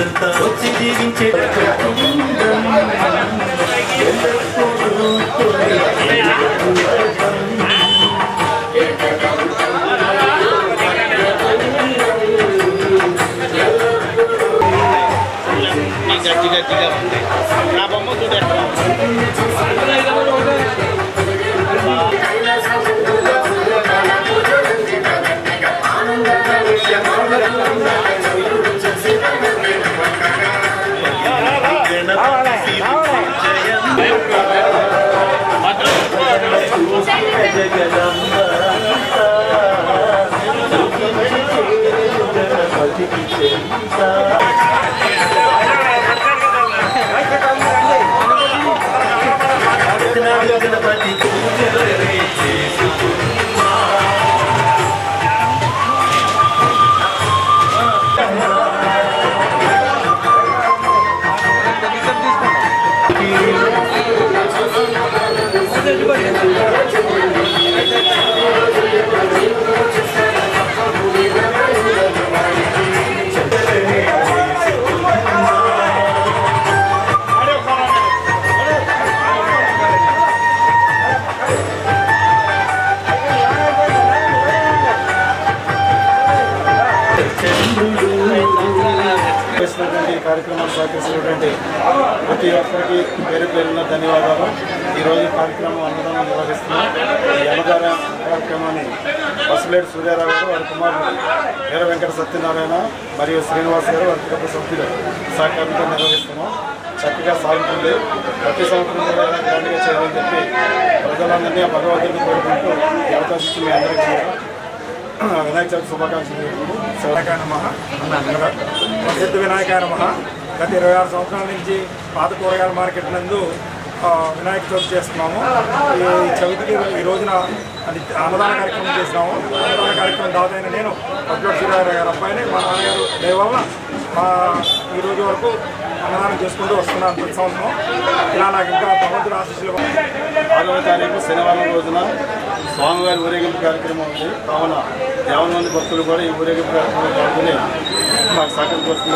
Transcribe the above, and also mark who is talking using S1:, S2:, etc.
S1: ఊరంతా వచ్చి జీవించే గట్టిగా ఉంది నా బొమ్మ చూడండి గణపతి కార్యక్రమాలు సహకరిస్తున్నటువంటి ప్రతి ఒక్కరికి పేరు పేరున ధన్యవాదాలు. ఈరోజు కార్యక్రమం అన్నదానం నిర్వహిస్తున్నాం. ఈ అన్నదాన కార్యక్రమాన్ని బస్సులేడు సూర్యారావు గారు, వారి కుమారుడు వీర వెంకట సత్యనారాయణ మరియు శ్రీనివాస్ గారు, వారి కుటుంబ సభ్యులు సహకారంతో నిర్వహిస్తున్నాం. చక్కగా సాగుతుంది. ప్రతి సంవత్సరం కూడా గ్రాండ్గా చేయాలని చెప్పి ప్రజలందరినీ భగవంతుడిని కోరుకుంటూ ఈ అవకాశం మీ అందరికీ వినాయక చవితి శుభాకాంక్షలు.
S2: ప్రసిద్ధ వినాయకాయ నమః. గత 26 సంవత్సరాల నుంచి పాత కూరగాయల మార్కెట్ నందు వినాయక చవితి చేస్తున్నాము. ఈ చవితికి ఈ రోజున అన్నదాన కార్యక్రమం చేసినాము. అన్నదాన కార్యక్రమం దాదైన నేను పట్లోడు సూర్యారావు గారి అబ్బాయిని మా నాన్నగారు దయవల్ల ఈ రోజు వరకు అన్నదానం చేసుకుంటూ వస్తున్నాను ప్రతి సంవత్సరం. ఇలా నాకు ఇంకా భగవంతుడు ఆశీస్సులు.
S1: 6వ తారీఖు శనివారం రోజున స్వామివారి ఊరేగింపు కార్యక్రమం ఉంది. కావున 50 మంది భక్తులు కూడా ఈ ఊరేగింపు కార్యక్రమంలో పాల్గొని మాకు సహకరించవలసింది